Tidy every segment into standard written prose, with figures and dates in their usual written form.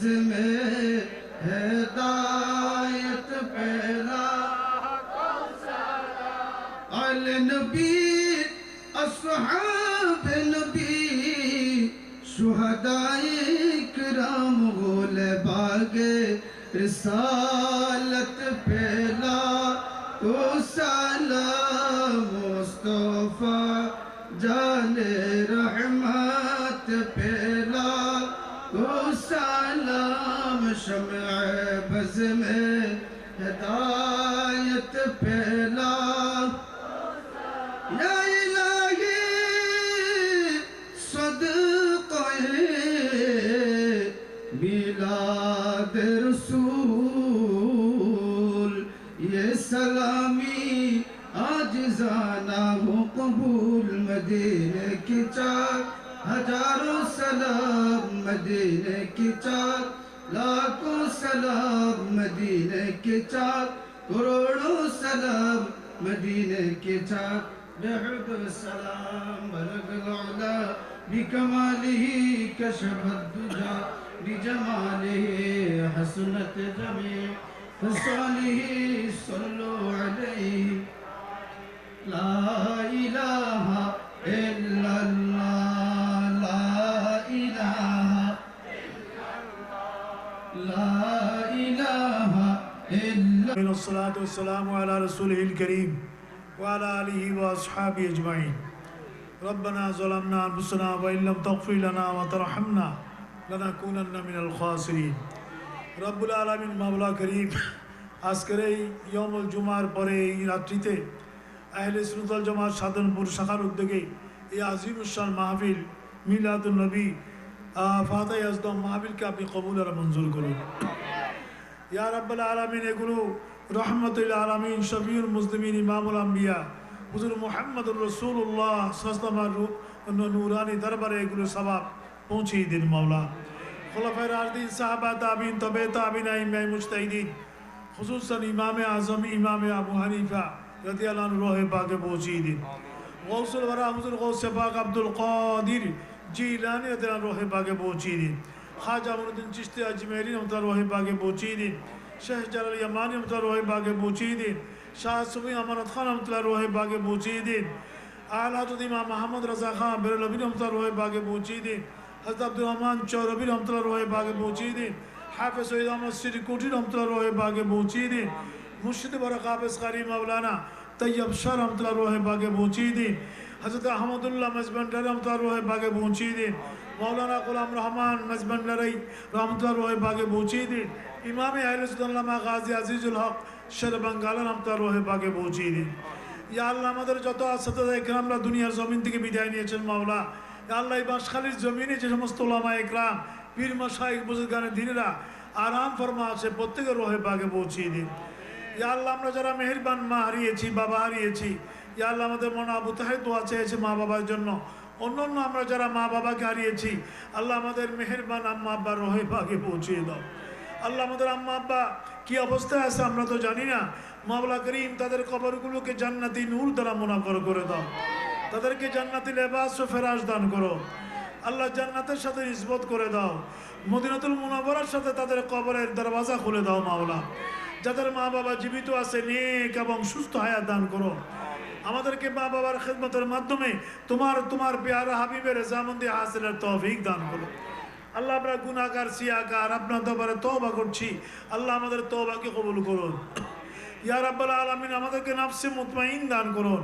में हिदायत पैदा अल नबी अस्हाब नबी शुहदाए किराम गोले बागे रिसालत फैला तो सलाम मुस्तफा जाने रहमत फैला तो सलाम शम्अ बज़ में हिदायत फैला या इलाही सदक़े मिलाद रसूल ये सलामी आजिज़ाना हो कबूल मदीने की चाक हजारों सलाम मदीने की चाक लाखों सलाम मदीने की चाक करोड़ों सलाम मदीने की चाक बेहद सलाम बलगल उला बिकमालिही कशफत दुजा बिजमालिही हसनत जमी फसालिही सल्लु अलैहि ला इलाहा इल्लल्लाह ला इलाहा इल्लल्लाह वस्सलातु वस्सलामु अला रसूलिहिल करीम व अला आलिहि व अस्हाबिहि अजमाइन रब्बना ज़लमना अनफुसना व इल्लम तग़फिर लना व तरहमना लनकुनन्ना मिनल खासिरीन। रब्बुल आलामीन माওলা करीम আজকের এই ইয়াউমুল জুমার পরে এই রাত্রিতে আহলে সুন্নাত ওয়াল জামাত সাধনপুর শাখার উদ্যোগে এই আজিমুশান মাহফিল মিলাদুন নবী ফাতিহা আজদম মাহফিলকে আপনি কবুল আর মঞ্জুর করুন ইয়া রাব্বুল আলামিন। এগুলো রহমতুল আলামিন শফিউল মুসলিমিন ইমামুল আম্বিয়া হুজুর মুহাম্মদুর রাসূলুল্লাহ সাল্লাল্লাহু আলাইহি নূরানি দরবারে এগুলো সওয়াব পৌঁছিয়ে দিন মাওলা। খুলাফায়ে রাশিদিন সাহাবা তাবিঈন তবে তাবিঈন আইম্মায়ে মুজতাহিদিন খুসুসান ইমামে আজম ইমামে আবু হানিফা রাদিয়াল্লাহু আনহু রহে পাকে পৌঁছিয়ে দিন। গৌসুল ওয়ারা হুজুর গৌসে পাক আব্দুল কাদির জিলানী রাদিয়াল্লাহু আনহু রহে পাকে পৌঁছিয়ে দিন। খাজা মুঈনুদ্দিন চিশতি আজমেরি রহমাতুল্লাহ রহে পাকে পৌঁছিয়ে দিন। শেখ জালাল ইয়ামানী রহমাতুল্লাহ রহে পাকে পৌঁছিয়ে দিন। শাহ সুফি আমানত খান রহমাতুল্লাহ রহে পাকে পৌঁছিয়ে দিন। আলা হযরত ইমাম মুহাম্মদ রাজা খান বেরলভী রহমাতুল্লাহ রহে পাকে পৌঁছিয়ে দিন। হযরত আব্দুর রহমান চৌরভী রহমাতুল্লাহ রহে পাকে পৌঁছিয়ে দিন। হাফেজ সৈয়দ আহমদ সিরকুটি রহমাতুল্লাহ রহে পাকে পৌঁছিয়ে দিন। মুর্শিদ বরক হাফেজ কারি মাওলানা তৈয়ব শাহ রহমাতুল্লাহ রহে পাকে পৌঁছিয়ে দিন। হযরত আহমদুল্লাহ মজবন্ডারি রহমাতুল্লাহ রহে পাকে পৌঁছিয়ে দিন। মৌলানা গোলাম রহমান মজবন্ডারি রহমাতুল্লাহ রহে পাকে পৌঁছিয়ে দিন। ইমামে আহলে সুন্নাত আল্লামা গাজী আজিজুল হক শেরবাঙ্গালা রহমাতুল্লাহ রহে পাকে পৌঁছিয়ে দিন। ইয়া আল্লাহ আমাদের যত আসসাদায়ে ইকরামরা দুনিয়ার জমিন থেকে বিদায় নিয়েছেন মাওলা, ইয়া আল্লাহ এই বাঁশখালীর জমিনে যে সমস্ত উলামায়ে ইকরাম পীর মাশায়েখ বুজুর্গানে দ্বীনেরা আরাম ফরমা আছে প্রত্যেকের রহে পাকে পৌঁছিয়ে দিন। ইয়া আল্লাহ আমরা যারা মেহেরবান মা হারিয়েছি বাবা হারিয়েছি, ইয়া আল্লাহ আমাদের মনে আবু তাহের দোয়া চেয়েছে মা বাবার জন্য, অন্যান্য আমরা যারা মা বাবাকে হারিয়েছি আল্লাহ আমাদের মেহেরবান আম্মা আব্বার রহে পাকে পৌঁছিয়ে দাও। আল্লাহ আমাদের আম্মা আব্বা কি অবস্থায় আছে আমরা তো জানি না, মাওলা করিম তাদের কবরগুলোকে জান্নাতি নূর দ্বারা মুনাফর করে দাও, তাদেরকে জান্নাতি লেবাস ও ফেরাশ দান করো। আল্লাহ জান্নাতের সাথে নিসবত করে দাও, মদিনাতুল মুনাওয়ারার সাথে তাদের কবরের দরওয়াজা খুলে দাও মাওলা। যাদের মা বাবা জীবিত আছে নেক এবং সুস্থ হায়াত দান করো। আমাদেরকে মা বাবার খিদমতের মাধ্যমে তোমার প্যারা হাবিবের রেজামন্দি হাসিলের তৌফিক দান করো। আল্লাহ আমরা গুনাহগার সিয়াগার আপনার দরবারে তওবা করছি, আল্লাহ আমাদের তওবাকে কবুল করুন। ইয়া রাব্বাল আলামিন আমাদেরকে নফসে মুতমাইন দান করুন,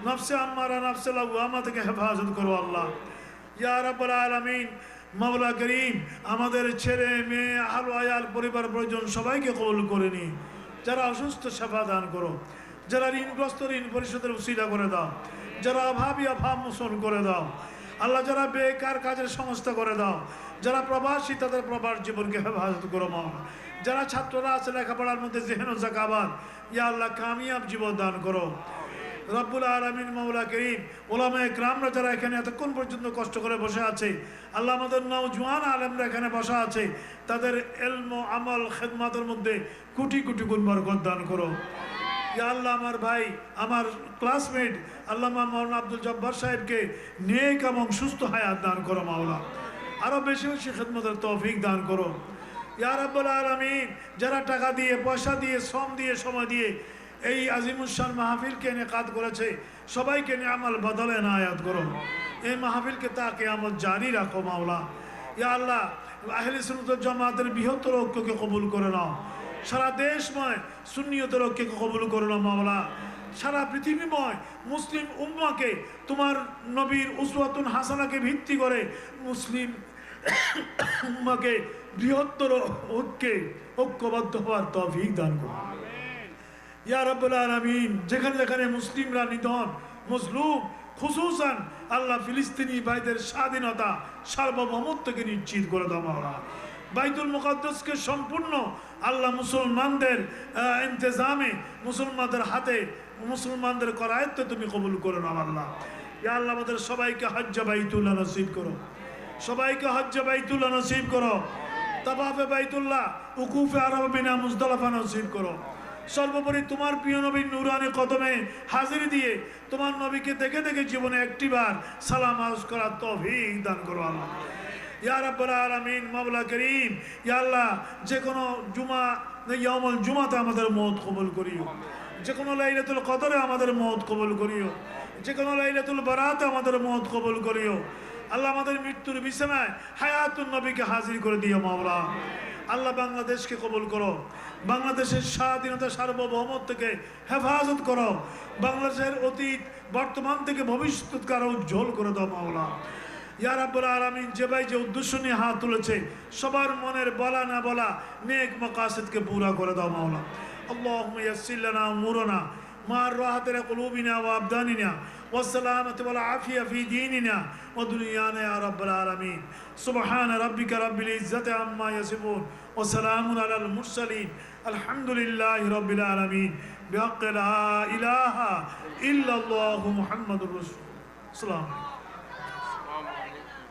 নফসে আম্মারা নফসে লাওয়ামা থেকে হেফাজত করো আল্লাহ। ইয়া রাব্বাল আলামিন মাওলা করিম আমাদের ছেলে মেয়ে আহল আয়াল পরিবার পরিজন সবাইকে কবুল করে নি। যারা অসুস্থ সেবা দান করো, যারা ঋণগ্রস্ত ঋণ পরিশোধের উসিলা করে দাও, যারা অভাবী অভাব মোচন করে দাও আল্লাহ, যারা বেকার কাজের সংস্থা করে দাও, যারা প্রবাসী তাদের প্রবাস জীবনকে হেফাজত করো মাওলা। যারা ছাত্ররা আছে লেখাপড়ার মধ্যে জেহেন ও যাকাবাদ, ইয়া আল্লাহ কামিয়াব জীবন দান করো। রব্বুল আলামিন মাওলা করিম ওলামায়ে কেরামরা যারা এখানে এতক্ষণ পর্যন্ত কষ্ট করে বসে আছে আল্লাহ, আমাদের নওজোয়ান আলেমরা এখানে বসা আছে, তাদের ইলম আমল খিদমতের মধ্যে কোটি কোটি গুণ বরকত দান করো। ইয়া আল্লাহ আমার ভাই আমার ক্লাসমেট আল্লামা মাওলানা আব্দুল জব্বার সাহেবকে নেক এবং সুস্থ হায়াত দান করো মাওলা, আরও বেশি বেশি খিদমতের তৌফিক দান করো। ইয়া রাব্বুল আলামিন, যারা টাকা দিয়ে, পয়সা দিয়ে, শ্রম দিয়ে, সময় দিয়ে এই আজিমুশান মাহফিলকে ইনেকাদ করেছে, সবাইকে নিয়ামাল বদলে নায়াত করো। এই মাহফিলকে তাকে আমল জারি রাখো মাওলা। ইয়া আল্লাহ, আহলে সুন্নাত ওয়াল জামাতের বৃহত্তর ঐক্যকে কবুল করে নাও। সারা দেশময় সুন্নিয়তের ঐক্যকে কবুল করে নাও মাওলা। সারা পৃথিবীময় মুসলিম উম্মাকে তোমার নবীর উসওয়াতুন হাসানাকে ভিত্তি করে মুসলিম উম্মাকে বৃহত্তর ঐক্যবদ্ধ হওয়ার তৌফিক দান করো। ইয়া রাব্বুল আলামিন, যেখানে যেখানে মুসলিমরা নিধন, মজলুম, খুসুসান আল্লাহ ফিলিস্তিনি ভাইদের স্বাধীনতা, সার্বভৌমত্বকে নিশ্চিত করে দাও মাওলা। বাইতুল মুকাদ্দাসকে সম্পূর্ণ আল্লাহ মুসলমানদের ইন্তজামে, মুসলমানদের হাতে, মুসলমানদের করায়ত্তে তুমি কবুল করে নাও আল্লাহ। ইয়া আল্লাহ, আমাদের সবাইকে হজ্জে বাইতুল্লাহ নসিব করো, সবাইকে হজ্জে বাইতুল্লাহ নসিব করো, তাওয়াফে বাইতুল্লাহ, উকুফে আরাফা বিনা মুজদালিফা নসিব করো। সর্বোপরি তোমার প্রিয় নবীর নূরানি কদমে হাজির দিয়ে তোমার নবীকে দেখে দেখে জীবনে একটিবার সালাম আরজ করার তৌফিক দান করো আল্লাহ। ইয়া রাব্বুল আলামিন, মাওলা করিম, ইয়া আল্লাহ, যে কোনো ইয়াউমুল জুমাতে আমাদের মওত কবুল করিও, যে কোনো লাইলাতুল কদরে আমাদের মওত কবুল করিও, যে কোনো লাইলাতুল বারাতে আমাদের মওত কবুল করিও আল্লাহ। আমাদের মৃত্যুর বিছানায় হায়াতুন নবীকে হাজির করে দিও মাওলা। আল্লাহ, বাংলাদেশকে কবুল করো, বাংলাদেশের স্বাধীনতা, সার্বভৌমত্বকে হেফাজত করো, বাংলাদেশের অতীত, বর্তমান থেকে ভবিষ্যৎকে আরো উজ্জ্বল করে দাও মাওলা। ইয়া রাব্বুল আলামিন, যে ভাই যে উদ্দেশ্য নিয়ে হাত তুলেছে, সবার মনের বলা না বলা নেক মাকাসিদকে পুরা করে দাও মাওলা। আল্লাহুম্মা ইয়াসসির লানা উমুরানা মা রাহাতি কুলুবিনা ওয়া আবদানিনা ওয়াসসালামাতি ওয়াল আফিয়া ফি দীনিনা ওয়া দুনিয়ানা ইয়া রাব্বুল আলামিন। সুবহানা রাব্বিকা রাব্বিল ইজ্জাতি আম্মা ইয়াসিফুন ওয়া সালামুন আলাল মুরসালিন আলহামদুলিল্লাহি রাব্বিল আলামিন। বিহাক্কি লা ইলাহা ইল্লাল্লাহু মুহাম্মাদুর রাসূলুল্লাহ। আসসালামু আলাইকুম।